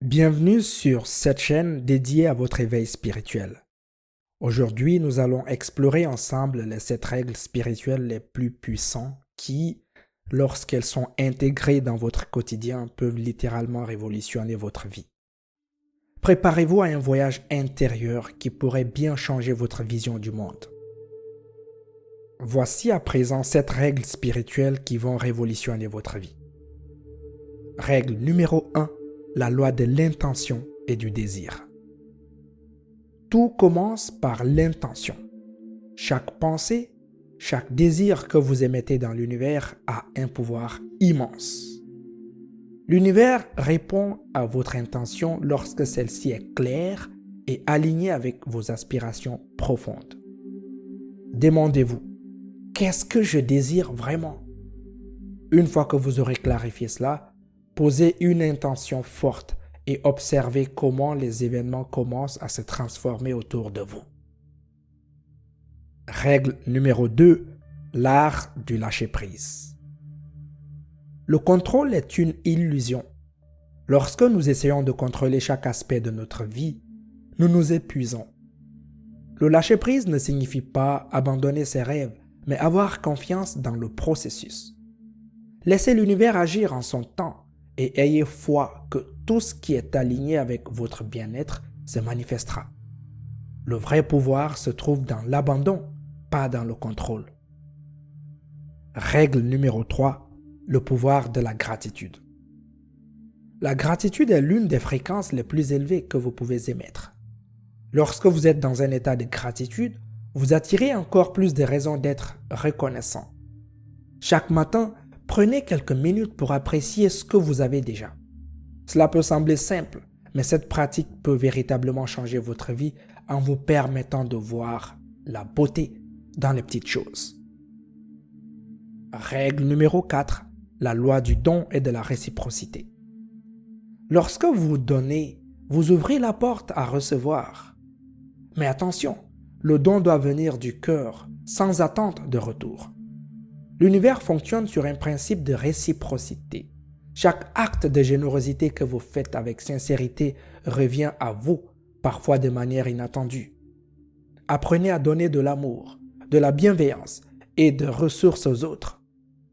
Bienvenue sur cette chaîne dédiée à votre éveil spirituel. Aujourd'hui, nous allons explorer ensemble les 7 règles spirituelles les plus puissantes qui, lorsqu'elles sont intégrées dans votre quotidien, peuvent littéralement révolutionner votre vie. Préparez-vous à un voyage intérieur qui pourrait bien changer votre vision du monde. Voici à présent 7 règles spirituelles qui vont révolutionner votre vie. Règle numéro 1. La loi de l'intention et du désir. Tout commence par l'intention. Chaque pensée, chaque désir que vous émettez dans l'univers a un pouvoir immense. L'univers répond à votre intention lorsque celle-ci est claire et alignée avec vos aspirations profondes. Demandez-vous, qu'est-ce que je désire vraiment? Une fois que vous aurez clarifié cela, posez une intention forte et observez comment les événements commencent à se transformer autour de vous. Règle numéro 2. L'art du lâcher-prise. Le contrôle est une illusion. Lorsque nous essayons de contrôler chaque aspect de notre vie, nous nous épuisons. Le lâcher-prise ne signifie pas abandonner ses rêves, mais avoir confiance dans le processus. Laissez l'univers agir en son temps et ayez foi que tout ce qui est aligné avec votre bien-être se manifestera. Le vrai pouvoir se trouve dans l'abandon, pas dans le contrôle. Règle numéro 3. Le pouvoir de la gratitude. La gratitude est l'une des fréquences les plus élevées que vous pouvez émettre. Lorsque vous êtes dans un état de gratitude, vous attirez encore plus de raisons d'être reconnaissant. Chaque matin, prenez quelques minutes pour apprécier ce que vous avez déjà. Cela peut sembler simple, mais cette pratique peut véritablement changer votre vie en vous permettant de voir la beauté dans les petites choses. Règle numéro 4. La loi du don et de la réciprocité. Lorsque vous donnez, vous ouvrez la porte à recevoir. Mais attention, le don doit venir du cœur, sans attente de retour. L'univers fonctionne sur un principe de réciprocité. Chaque acte de générosité que vous faites avec sincérité revient à vous, parfois de manière inattendue. Apprenez à donner de l'amour, de la bienveillance et de ressources aux autres,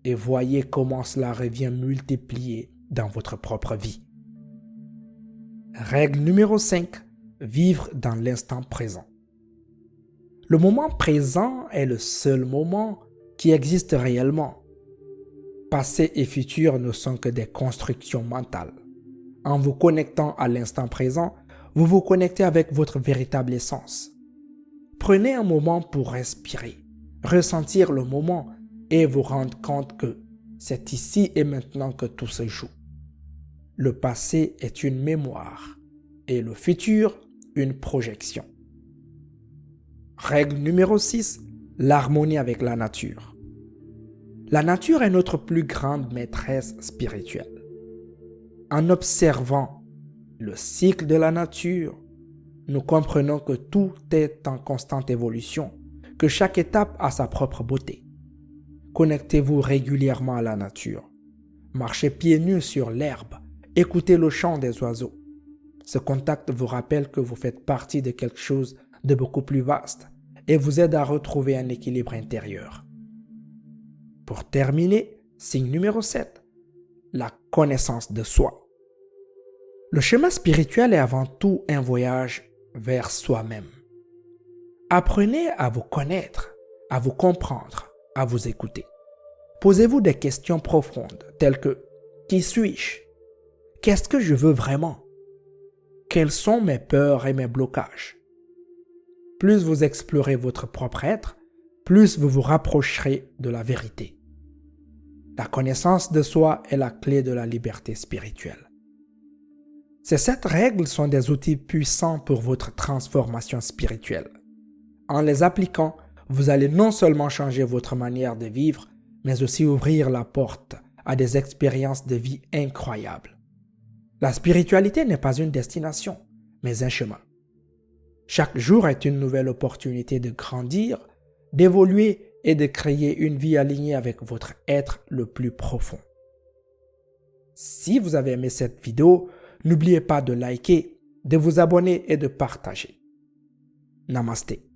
et voyez comment cela revient multiplié dans votre propre vie. Règle numéro 5. Vivre dans l'instant présent. Le moment présent est le seul moment qui existe réellement. Passé et futur ne sont que des constructions mentales. En vous connectant à l'instant présent, vous vous connectez avec votre véritable essence. Prenez un moment pour respirer, ressentir le moment et vous rendre compte que c'est ici et maintenant que tout se joue. Le passé est une mémoire et le futur une projection. Règle numéro 6. L'harmonie avec la nature. La nature est notre plus grande maîtresse spirituelle. En observant le cycle de la nature, nous comprenons que tout est en constante évolution, que chaque étape a sa propre beauté. Connectez-vous régulièrement à la nature. Marchez pieds nus sur l'herbe, écoutez le chant des oiseaux. Ce contact vous rappelle que vous faites partie de quelque chose de beaucoup plus vaste et vous aide à retrouver un équilibre intérieur. Pour terminer, signe numéro 7, la connaissance de soi. Le chemin spirituel est avant tout un voyage vers soi-même. Apprenez à vous connaître, à vous comprendre, à vous écouter. Posez-vous des questions profondes telles que « Qui suis-je? Qu'est-ce que je veux vraiment? Quelles sont mes peurs et mes blocages ?» Plus vous explorez votre propre être, plus vous vous rapprocherez de la vérité. La connaissance de soi est la clé de la liberté spirituelle. Ces 7 règles sont des outils puissants pour votre transformation spirituelle. En les appliquant, vous allez non seulement changer votre manière de vivre, mais aussi ouvrir la porte à des expériences de vie incroyables. La spiritualité n'est pas une destination, mais un chemin. Chaque jour est une nouvelle opportunité de grandir, d'évoluer et de créer une vie alignée avec votre être le plus profond. Si vous avez aimé cette vidéo, N'oubliez pas de liker, de vous abonner et de partager. Namasté.